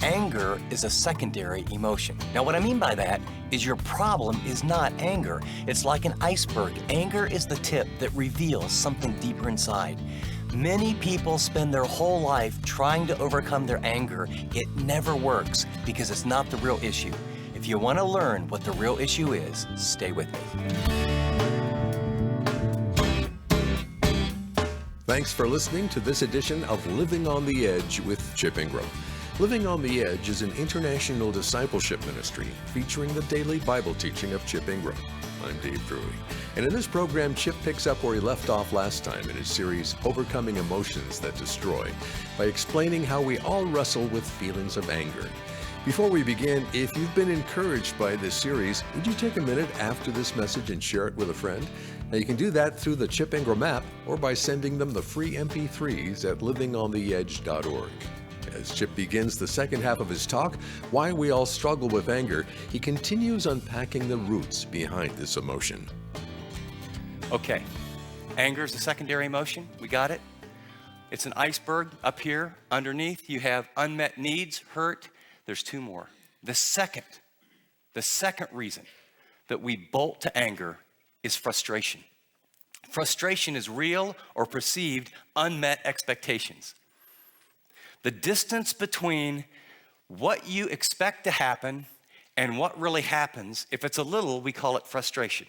Anger is a secondary emotion. Now, what I mean by that is your problem is not anger. It's like an iceberg. Anger is the tip that reveals something deeper inside. Many people spend their whole life trying to overcome their anger. It never works because it's not the real issue. If you want to learn what the real issue is, stay with me. Thanks for listening to this edition of Living on the Edge with Chip Ingram. Living on the Edge is an international discipleship ministry featuring the daily Bible teaching of Chip Ingram. I'm Dave Drury. And in this program, Chip picks up where he left off last time in his series, Overcoming Emotions That Destroy, by explaining how we all wrestle with feelings of anger. Before we begin, if you've been encouraged by this series, would you take a minute after this message and share it with a friend? Now, you can do that through the Chip Ingram app or by sending them the free MP3s at livingontheedge.org. As Chip begins the second half of his talk, Why We All Struggle with Anger, he continues unpacking the roots behind this emotion. Okay, anger is a secondary emotion. We got it? It's an iceberg up here. Underneath, you have unmet needs, hurt. There's two more. The second reason that we bolt to anger is frustration. Frustration is real or perceived unmet expectations. The distance between what you expect to happen and what really happens, if it's a little, we call it frustration.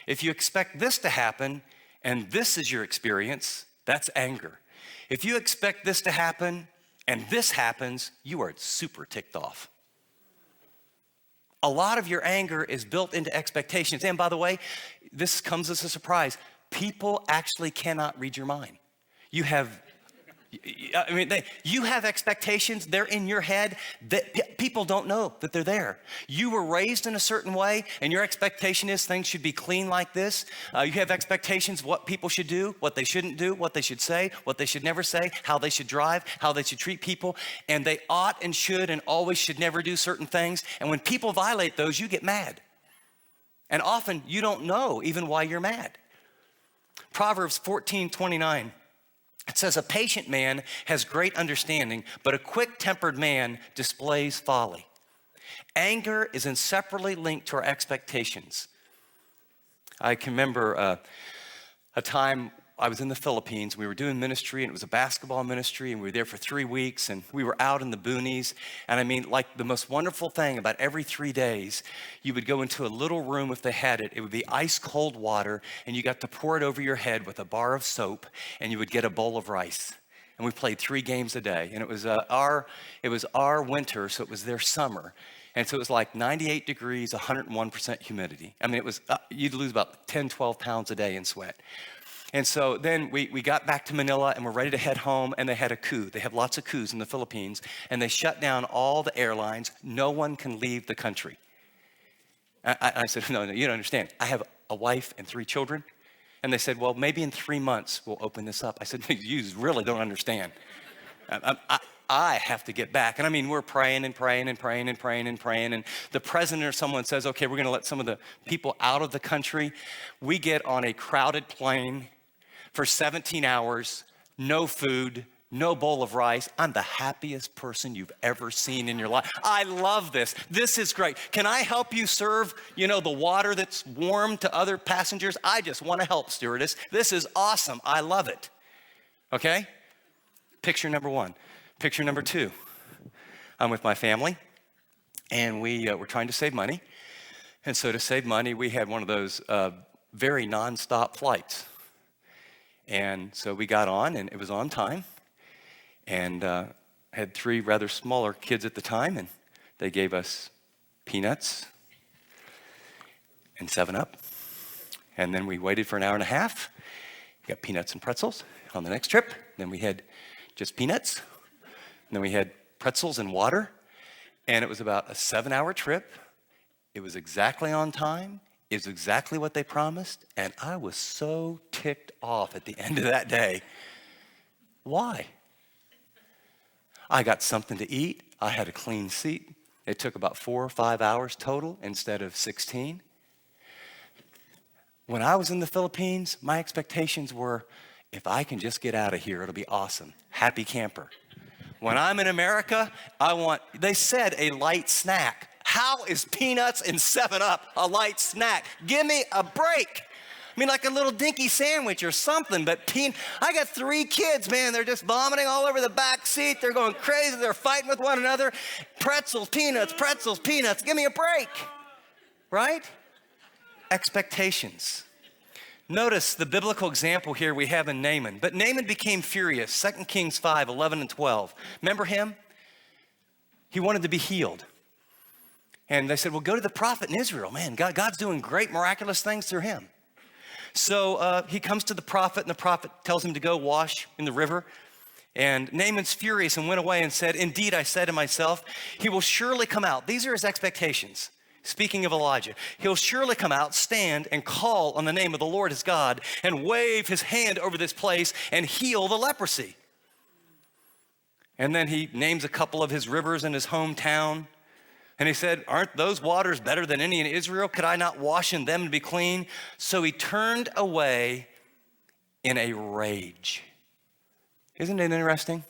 If you expect this to happen and this is your experience, that's anger. If you expect this to happen and this happens, you are super ticked off. A lot of your anger is built into expectations. And by the way, this comes as a surprise. People actually cannot read your mind. You have expectations, they're in your head that people don't know that they're there. You were raised in a certain way and your expectation is things should be clean like this. You have expectations of what people should do, what they shouldn't do, what they should say, what they should never say, how they should drive, how they should treat people, and they ought and should and always should never do certain things. And when people violate those, you get mad. And often you don't know even why you're mad. Proverbs 14:29. It says, a patient man has great understanding, but a quick-tempered man displays folly. Anger is inseparably linked to our expectations. I can remember a time I was in the Philippines. We were doing ministry, and it was a basketball ministry, and we were there for 3 weeks, and we were out in the boonies. And I mean, like the most wonderful thing about every 3 days, you would go into a little room if they had it. It would be ice cold water, and you got to pour it over your head with a bar of soap, and you would get a bowl of rice. And we played 3 games a day, and it was our winter, so it was their summer. And so it was like 98 degrees, 101% humidity. I mean, it was you'd lose about 10, 12 pounds a day in sweat. And so then we got back to Manila and we're ready to head home, and they had a coup. They have lots of coups in the Philippines, and they shut down all the airlines. No one can leave the country. I said, no, you don't understand. I have a wife and 3 children. And they said, well, maybe in 3 months we'll open this up. I said, no, you really don't understand. I have to get back. And I mean, we're praying and praying and praying and praying and praying. And the president or someone says, okay, we're going to let some of the people out of the country. We get on a crowded plane for 17 hours, no food, no bowl of rice. I'm the happiest person you've ever seen in your life. I love this. This is great. Can I help you serve, the water that's warm to other passengers? I just want to help, stewardess. This is awesome. I love it. Okay? Picture number 1. Picture number 2. I'm with my family, and we were trying to save money. And so to save money, we had one of those very nonstop flights. And so we got on, and it was on time. And had 3 rather smaller kids at the time, and they gave us peanuts and 7-Up. And then we waited for an hour and a half. We got peanuts and pretzels on the next trip. Then we had just peanuts. And then we had pretzels and water. And it was about a 7-hour trip. It was exactly on time. It was exactly what they promised. And I was so ticked off at the end of that day. Why? I got something to eat. I had a clean seat. It took about 4 or 5 hours total instead of 16. When I was in the Philippines, my expectations were, if I can just get out of here, it'll be awesome. Happy camper. When I'm in America, they said a light snack. How is peanuts and 7-Up a light snack? Give me a break. I mean, like a little dinky sandwich or something, but I got 3 kids, man. They're just vomiting all over the back seat. They're going crazy. They're fighting with one another. Pretzels, peanuts, pretzels, peanuts. Give me a break, right? Expectations. Notice the biblical example here we have in Naaman. But Naaman became furious. 2 Kings 5, 11 and 12. Remember him? He wanted to be healed. And they said, well, go to the prophet in Israel. Man, God's doing great, miraculous things through him. So he comes to the prophet, and the prophet tells him to go wash in the river. And Naaman's furious and went away and said, indeed, I said to myself, he will surely come out. These are his expectations. Speaking of Elijah, he'll surely come out, stand, and call on the name of the Lord his God, and wave his hand over this place and heal the leprosy. And then he names a couple of his rivers in his hometown. And he said, aren't those waters better than any in Israel? Could I not wash in them and be clean? So he turned away in a rage. Isn't it interesting?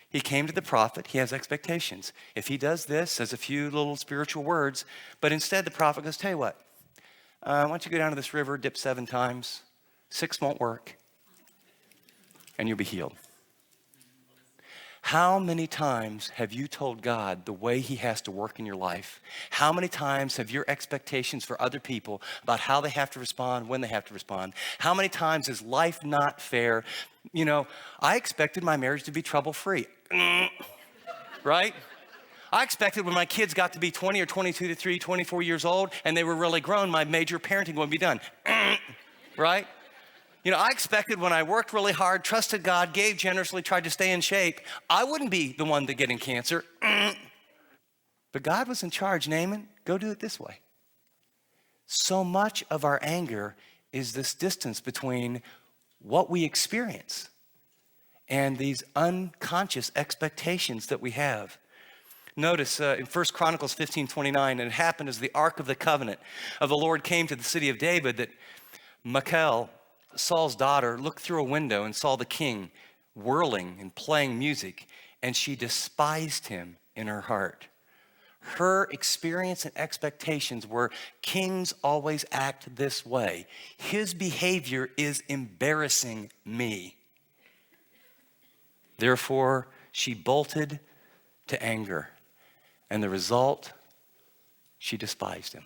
He came to the prophet. He has expectations. If he does this, says a few little spiritual words, but instead the prophet goes, tell you what, why don't you go down to this river, dip 7 times, 6 won't work, and you'll be healed. How many times have you told God the way he has to work in your life? How many times have your expectations for other people about how they have to respond, when they have to respond? How many times is life not fair? You know, I expected my marriage to be trouble-free, right? I expected when my kids got to be 20 or 22 to 3, 24 years old and they were really grown, my major parenting would be done, right? You know, I expected when I worked really hard, trusted God, gave generously, tried to stay in shape, I wouldn't be the one to get in cancer. But God was in charge. Naaman, go do it this way. So much of our anger is this distance between what we experience and these unconscious expectations that we have. Notice in 1 Chronicles 15:29, and it happened as the Ark of the Covenant of the Lord came to the city of David that Michal, Saul's daughter, looked through a window and saw the king whirling and playing music, and she despised him in her heart. Her experience and expectations were kings always act this way. His behavior is embarrassing me. Therefore, she bolted to anger, and the result, she despised him.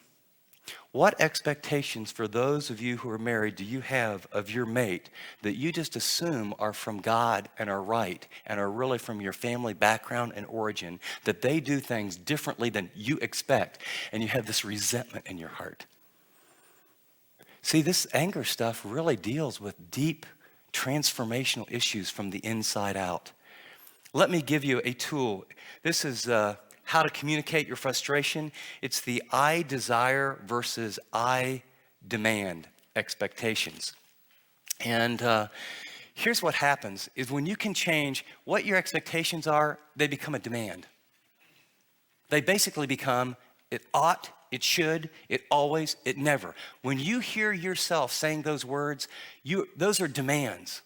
What expectations for those of you who are married do you have of your mate that you just assume are from God and are right and are really from your family background and origin, that they do things differently than you expect, and you have this resentment in your heart? See, this anger stuff really deals with deep transformational issues from the inside out. Let me give you a tool. This is how to communicate your frustration. It's the I desire versus I demand expectations. And here's what happens is when you can change what your expectations are, they become a demand. They basically become it ought, it should, it always, it never. When you hear yourself saying those words, those are demands.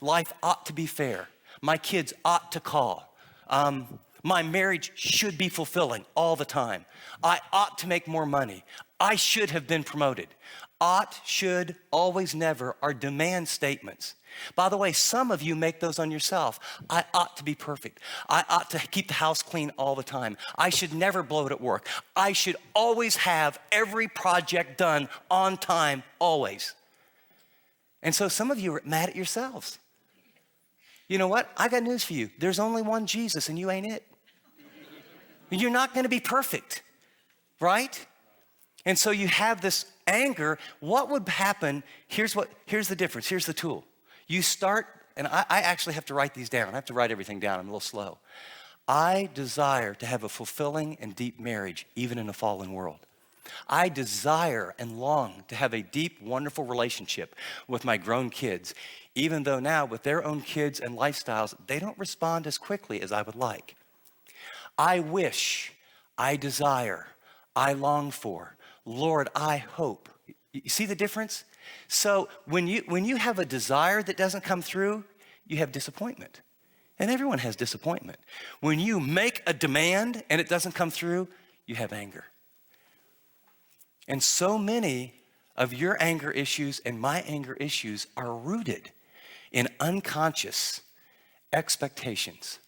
Life ought to be fair. My kids ought to call. My marriage should be fulfilling all the time. I ought to make more money. I should have been promoted. Ought, should, always, never are demand statements. By the way, some of you make those on yourself. I ought to be perfect. I ought to keep the house clean all the time. I should never blow it at work. I should always have every project done on time, always. And so some of you are mad at yourselves. You know what? I got news for you. There's only one Jesus and you ain't it. You're not going to be perfect, right? And so you have this anger. What would happen? Here's the difference. Here's the tool. You start, and I actually have to write these down. I have to write everything down. I'm a little slow. I desire to have a fulfilling and deep marriage, even in a fallen world. I desire and long to have a deep, wonderful relationship with my grown kids, even though now with their own kids and lifestyles, they don't respond as quickly as I would like. I wish, I desire, I long for, Lord, I hope. You see the difference? So when you have a desire that doesn't come through, you have disappointment. And everyone has disappointment. When you make a demand and it doesn't come through, you have anger. And so many of your anger issues and my anger issues are rooted in unconscious expectations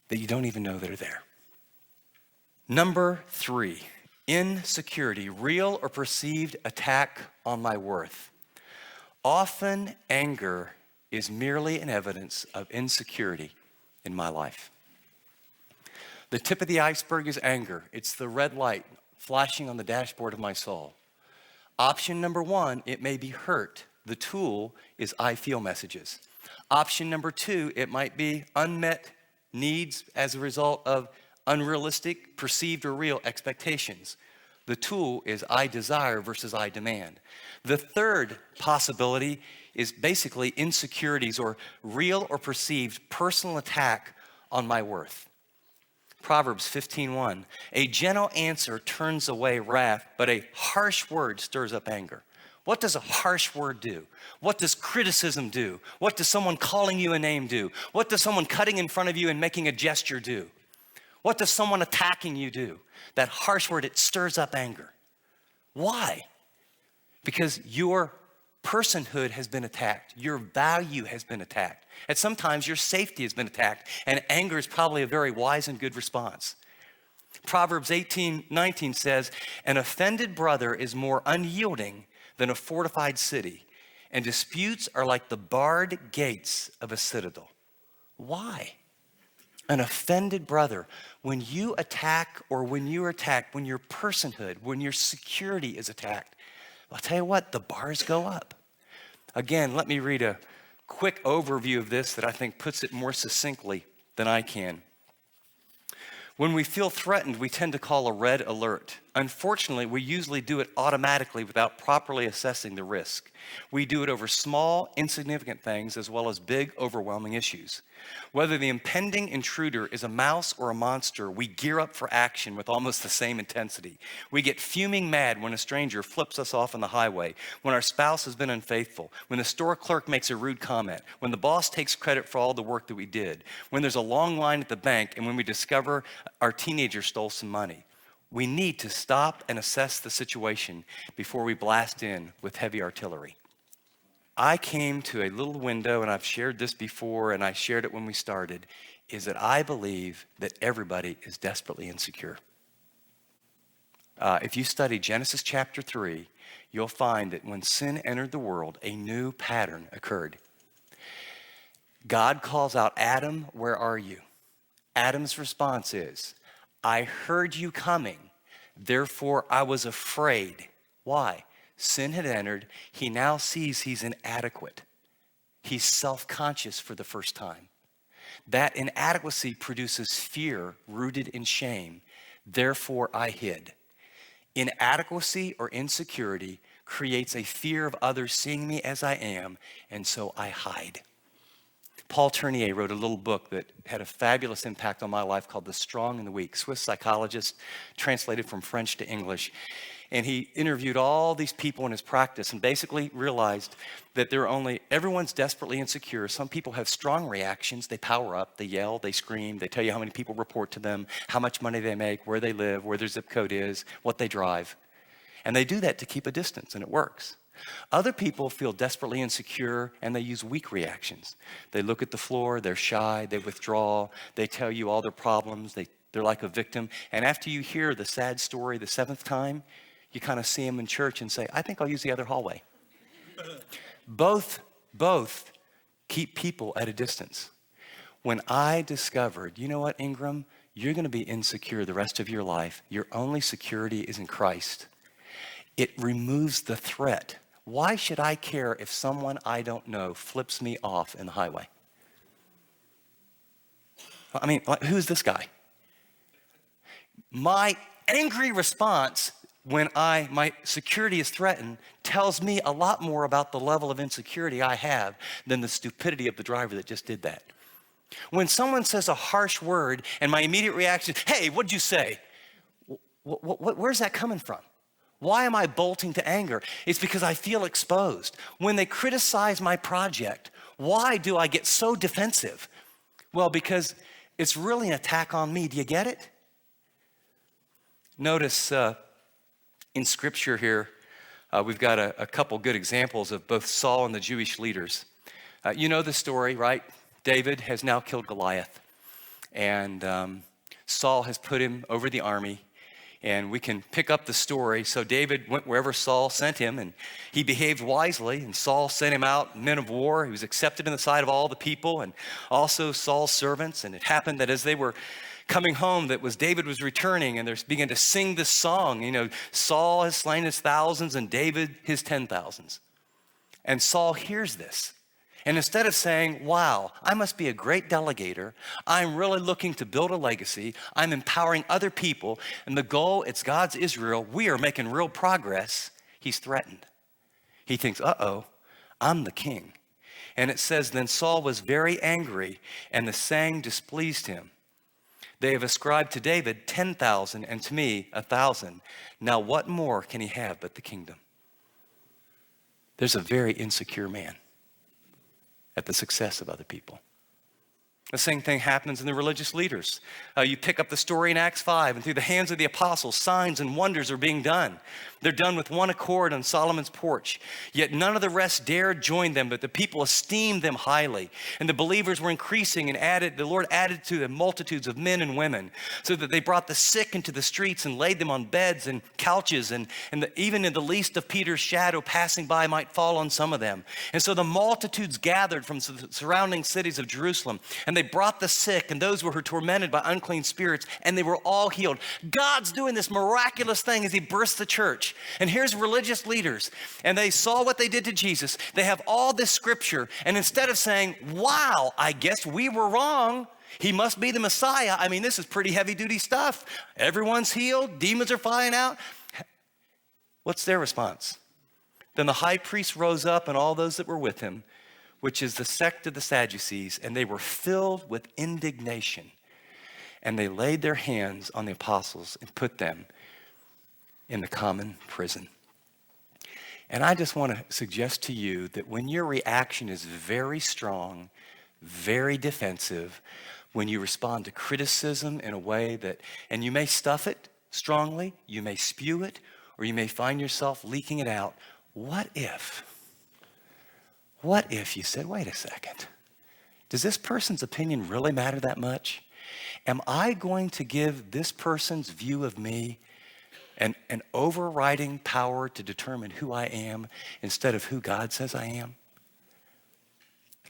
that you don't even know that are there. Number 3, insecurity, real or perceived attack on my worth. Often anger is merely an evidence of insecurity in my life. The tip of the iceberg is anger. It's the red light flashing on the dashboard of my soul. Option number 1, it may be hurt. The tool is I feel messages. Option number 2, it might be unmet needs as a result of unrealistic, perceived or real expectations. The tool is I desire versus I demand. The third possibility is basically insecurities or real or perceived personal attack on my worth. Proverbs 15:1, a gentle answer turns away wrath, but a harsh word stirs up anger. What does a harsh word do? What does criticism do? What does someone calling you a name do? What does someone cutting in front of you and making a gesture do? What does someone attacking you do? That harsh word, it stirs up anger. Why? Because your personhood has been attacked. Your value has been attacked. And sometimes your safety has been attacked. And anger is probably a very wise and good response. Proverbs 18:19 says, an offended brother is more unyielding than a fortified city, and disputes are like the barred gates of a citadel. Why? An offended brother, when you attack or when you're attacked, when your personhood, when your security is attacked, I'll tell you what, the bars go up. Again, let me read a quick overview of this that I think puts it more succinctly than I can. When we feel threatened, we tend to call a red alert. Unfortunately, we usually do it automatically without properly assessing the risk. We do it over small, insignificant things as well as big, overwhelming issues. Whether the impending intruder is a mouse or a monster, we gear up for action with almost the same intensity. We get fuming mad when a stranger flips us off on the highway, when our spouse has been unfaithful, when the store clerk makes a rude comment, when the boss takes credit for all the work that we did, when there's a long line at the bank, and when we discover our teenager stole some money. We need to stop and assess the situation before we blast in with heavy artillery. I came to a little window, and I've shared this before, and I shared it when we started, is that I believe that everybody is desperately insecure. If you study Genesis chapter 3, you'll find that when sin entered the world, a new pattern occurred. God calls out, Adam, where are you? Adam's response is, I heard you coming, therefore I was afraid. Why? Sin had entered. He now sees he's inadequate. He's self-conscious for the first time. That inadequacy produces fear rooted in shame. Therefore, I hid. Inadequacy or insecurity creates a fear of others seeing me as I am, and so I hide. Paul Tournier wrote a little book that had a fabulous impact on my life called The Strong and the Weak, Swiss psychologist, translated from French to English. And he interviewed all these people in his practice and basically realized that everyone's desperately insecure. Some people have strong reactions. They power up, they yell, they scream, they tell you how many people report to them, how much money they make, where they live, where their zip code is, what they drive. And they do that to keep a distance, and it works. Other people feel desperately insecure, and they use weak reactions. They look at the floor, they're shy, they withdraw, they tell you all their problems, they're like a victim. And after you hear the sad story the 7th time, you kind of see them in church and say, I think I'll use the other hallway. Both keep people at a distance. When I discovered, you know what, Ingram, you're going to be insecure the rest of your life. Your only security is in Christ. It removes the threat. Why should I care if someone I don't know flips me off in the highway? I mean, who's this guy? My angry response when my security is threatened tells me a lot more about the level of insecurity I have than the stupidity of the driver that just did that. When someone says a harsh word and my immediate reaction is, hey, what'd you say? Where's that coming from? Why am I bolting to anger? It's because I feel exposed. When they criticize my project, why do I get so defensive? Well, because it's really an attack on me. Do you get it? Notice in Scripture here, we've got a couple good examples of both Saul and the Jewish leaders. You know the story, right? David has now killed Goliath, and Saul has put him over the army. And we can pick up the story. So David went wherever Saul sent him, and he behaved wisely. And Saul sent him out, men of war. He was accepted in the sight of all the people, and also Saul's servants. And it happened that as they were coming home, David was returning, and they began to sing this song. You know, Saul has slain his thousands, and David his 10,000s. And Saul hears this. And instead of saying, wow, I must be a great delegator, I'm really looking to build a legacy, I'm empowering other people, and the goal, it's God's Israel, we are making real progress, he's threatened. He thinks, uh-oh, I'm the king. And it says, then Saul was very angry, and the saying displeased him. They have ascribed to David 10,000, and to me 1,000. Now what more can he have but the kingdom? There's a very insecure man at the success of other people. The same thing happens in the religious leaders. You pick up the story in Acts 5, and through the hands of the apostles, signs and wonders are being done. They're done with one accord on Solomon's porch. Yet none of the rest dared join them, but the people esteemed them highly. And the believers were increasing, and the Lord added to them multitudes of men and women, so that they brought the sick into the streets and laid them on beds and couches, and even in the least of Peter's shadow passing by might fall on some of them. And so the multitudes gathered from the surrounding cities of Jerusalem, and they brought the sick and those who were tormented by unclean spirits, and they were all healed. God's doing this miraculous thing as he bursts the church. And here's religious leaders, and they saw what they did to Jesus. They have all this scripture, and instead of saying, wow, I guess we were wrong, he must be the Messiah. I mean, this is pretty heavy duty stuff. Everyone's healed, demons are flying out. What's their response? Then the high priest rose up and all those that were with him, which is the sect of the Sadducees, and they were filled with indignation. And they laid their hands on the apostles and put them in the common prison. And I just want to suggest to you that when your reaction is very strong, very defensive, when you respond to criticism in a way that, and you may stuff it strongly, you may spew it, or you may find yourself leaking it out. What if you said, wait a second, does this person's opinion really matter that much? Am I going to give this person's view of me an overriding power to determine who I am instead of who God says I am?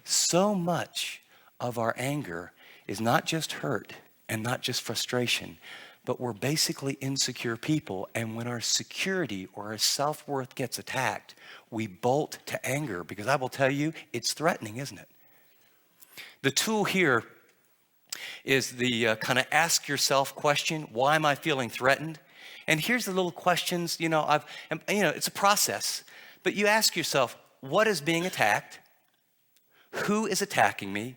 So much of our anger is not just hurt and not just frustration, but we're basically insecure people. And when our security or our self-worth gets attacked, we bolt to anger, because I will tell you, it's threatening, isn't it? The tool here is the kind of ask yourself question, why am I feeling threatened? And here's the little questions, it's a process, but you ask yourself, what is being attacked? Who is attacking me?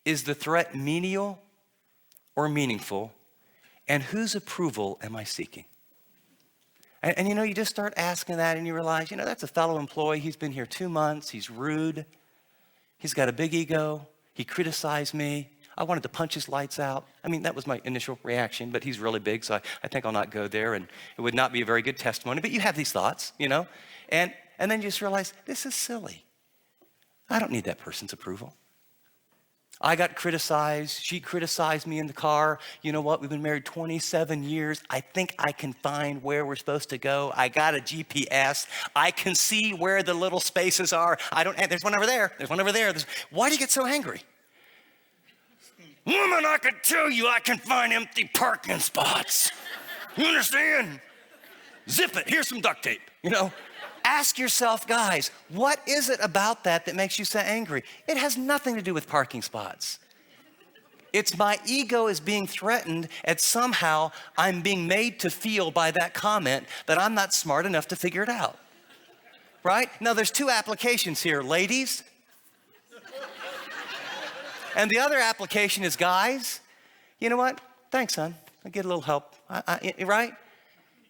Is the threat menial or meaningful? And whose approval am I seeking? And you just start asking that, and you realize, that's a fellow employee. He's been here 2 months. He's rude. He's got a big ego. He criticized me. I wanted to punch his lights out. I mean, that was my initial reaction, but he's really big, so I think I'll not go there, and it would not be a very good testimony. But you have these thoughts, and then you just realize, this is silly. I don't need that person's approval. I got criticized. She criticized me in the car. You know what? We've been married 27 years. I think I can find where we're supposed to go. I got a GPS. I can see where the little spaces are. There's one over there. There's one over there. Why do you get so angry? Woman, I can tell you I can find empty parking spots. You understand? Zip it. Here's some duct tape, Ask yourself, guys, what is it about that makes you so angry? It has nothing to do with parking spots. It's my ego is being threatened, and somehow I'm being made to feel by that comment that I'm not smart enough to figure it out. Right? Now, there's 2 applications here, ladies. And the other application is guys. You know what? Thanks, son. I get a little help. Right?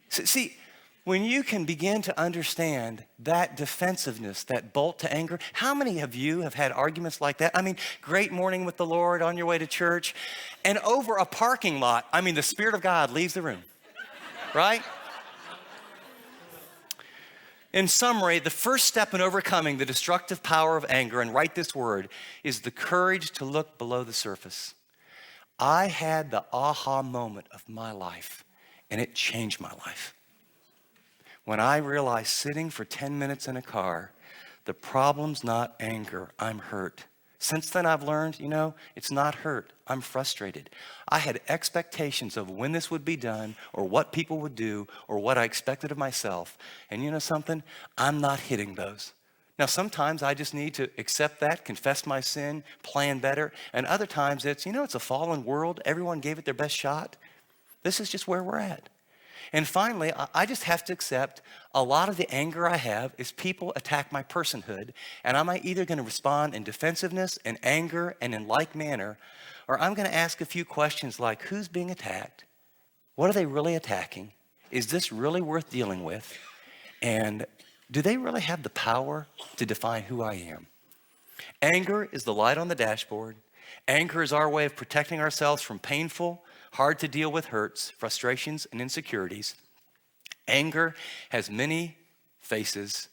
See, When you can begin to understand that defensiveness, that bolt to anger, how many of you have had arguments like that? I mean, great morning with the Lord on your way to church, and over a parking lot, I mean, the Spirit of God leaves the room, right? In summary, the first step in overcoming the destructive power of anger, and write this word, is the courage to look below the surface. I had the aha moment of my life, and it changed my life. When I realized sitting for 10 minutes in a car, the problem's not anger, I'm hurt. Since then I've learned, it's not hurt, I'm frustrated. I had expectations of when this would be done or what people would do or what I expected of myself. And you know something? I'm not hitting those. Now sometimes I just need to accept that, confess my sin, plan better. And other times it's a fallen world. Everyone gave it their best shot. This is just where we're at. And finally, I just have to accept a lot of the anger I have is people attack my personhood, and I'm either going to respond in defensiveness and anger and in like manner, or I'm going to ask a few questions like, who's being attacked? What are they really attacking? Is this really worth dealing with? And do they really have the power to define who I am? Anger is the light on the dashboard. Anger is our way of protecting ourselves from painful, hard to deal with hurts, frustrations, and insecurities. Anger has many faces,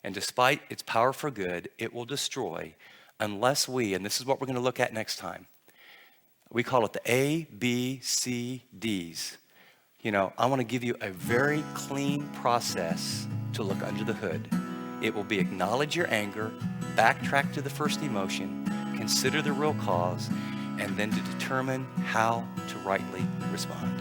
and despite its power for good, it will destroy unless we, and this is what we're going to look at next time, we call it the A, B, C, Ds. I want to give you a very clean process to look under the hood. It will be acknowledge your anger, backtrack to the first emotion, consider the real cause, and then to determine how to rightly respond.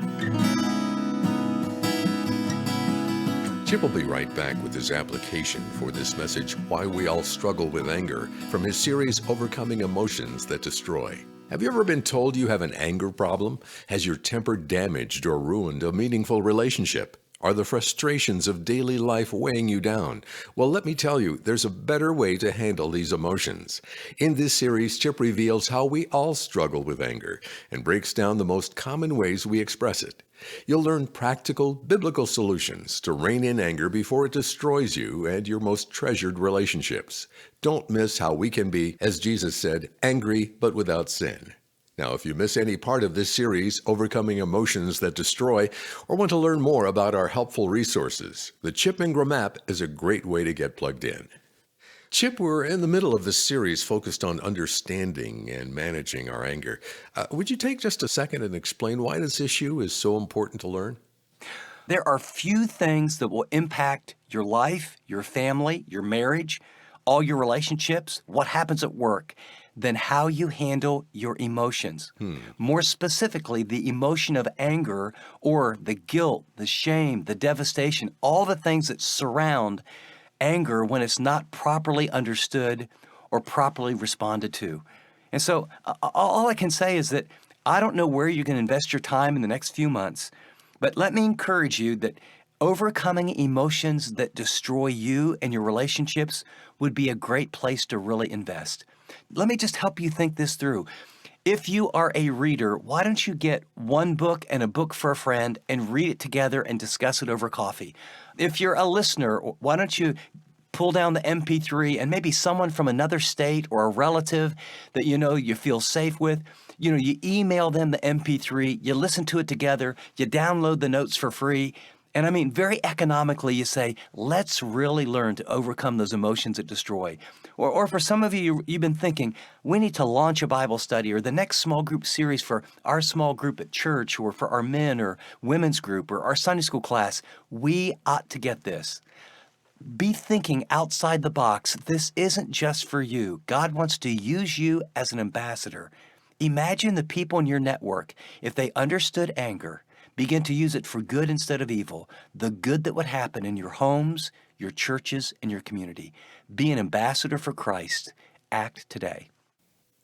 Chip will be right back with his application for this message, Why We All Struggle with Anger, from his series, Overcoming Emotions That Destroy. Have you ever been told you have an anger problem? Has your temper damaged or ruined a meaningful relationship? Are the frustrations of daily life weighing you down? Well, let me tell you, there's a better way to handle these emotions. In this series, Chip reveals how we all struggle with anger and breaks down the most common ways we express it. You'll learn practical, biblical solutions to rein in anger before it destroys you and your most treasured relationships. Don't miss how we can be, as Jesus said, angry but without sin. Now, if you miss any part of this series, Overcoming Emotions That Destroy, or want to learn more about our helpful resources, the Chip Ingram app is a great way to get plugged in. Chip, we're in the middle of this series focused on understanding and managing our anger. Would you take just a second and explain why this issue is so important to learn? There are few things that will impact your life, your family, your marriage, all your relationships, what happens at work, than how you handle your emotions. More specifically, the emotion of anger or the guilt, the shame, the devastation, all the things that surround anger when it's not properly understood or properly responded to. And so all I can say is that I don't know where you can invest your time in the next few months, but let me encourage you that overcoming emotions that destroy you and your relationships would be a great place to really invest. Let me just help you think this through. If you are a reader, why don't you get one book and a book for a friend and read it together and discuss it over coffee? If you're a listener, why don't you pull down the MP3 and maybe someone from another state or a relative that you feel safe with, you email them the MP3, you listen to it together, you download the notes for free. And I mean, very economically, you say, let's really learn to overcome those emotions that destroy. Or for some of you, you've been thinking, we need to launch a Bible study or the next small group series for our small group at church or for our men or women's group or our Sunday school class. We ought to get this. Be thinking outside the box. This isn't just for you. God wants to use you as an ambassador. Imagine the people in your network, if they understood anger, begin to use it for good instead of evil, the good that would happen in your homes, your churches, and your community. Be an ambassador for Christ. Act today.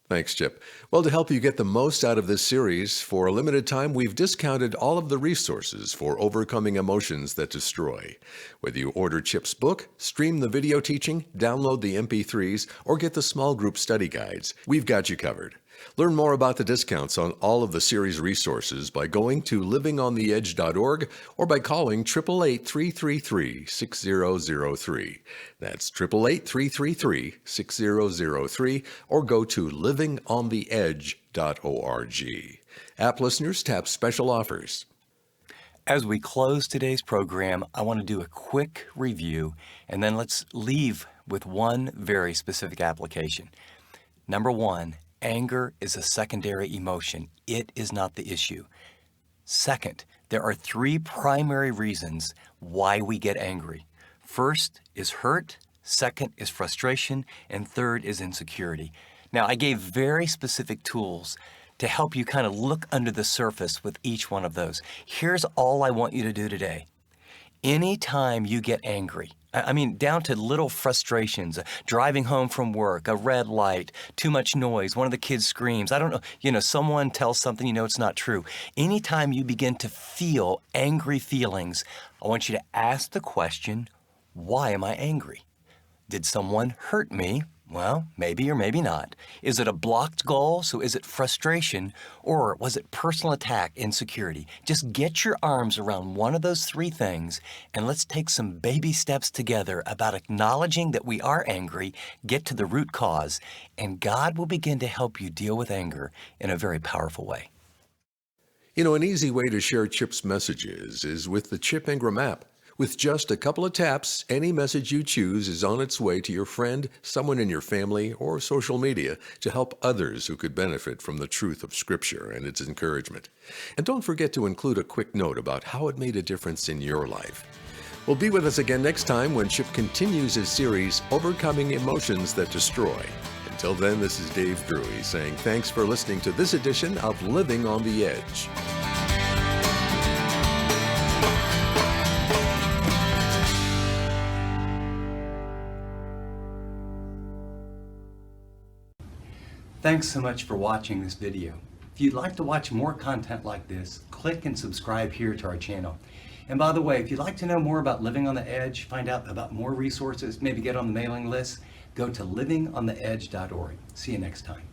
Thanks, Chip. Well, to help you get the most out of this series, for a limited time, we've discounted all of the resources for overcoming emotions that destroy. Whether you order Chip's book, stream the video teaching, download the MP3s, or get the small group study guides, we've got you covered. Learn more about the discounts on all of the series resources by going to livingontheedge.org or by calling 888-333-6003. That's 888-333-6003 or go to livingontheedge.org. App listeners tap special offers. As we close today's program, I want to do a quick review, and then let's leave with one very specific application. Number one, anger is a secondary emotion. It is not the issue. Second, there are three primary reasons why we get angry. First is hurt, second is frustration, and third is insecurity. Now, I gave very specific tools to help you kind of look under the surface with each one of those. Here's all I want you to do today. Anytime you get angry, I mean, down to little frustrations, driving home from work, a red light, too much noise, one of the kids screams, I don't know, someone tells something it's not true. Anytime you begin to feel angry feelings, I want you to ask the question, why am I angry? Did someone hurt me? Well, maybe or maybe not. Is it a blocked goal? So is it frustration? Or was it personal attack, insecurity? Just get your arms around one of those three things and let's take some baby steps together about acknowledging that we are angry, get to the root cause, and God will begin to help you deal with anger in a very powerful way. An easy way to share Chip's messages is with the Chip Ingram app. With just a couple of taps, any message you choose is on its way to your friend, someone in your family, or social media to help others who could benefit from the truth of Scripture and its encouragement. And don't forget to include a quick note about how it made a difference in your life. Well, be with us again next time when Chip continues his series, Overcoming Emotions That Destroy. Until then, this is Dave Drury saying thanks for listening to this edition of Living on the Edge. Thanks so much for watching this video. If you'd like to watch more content like this, click and subscribe here to our channel. And by the way, if you'd like to know more about Living on the Edge, find out about more resources, maybe get on the mailing list, go to livingontheedge.org. See you next time.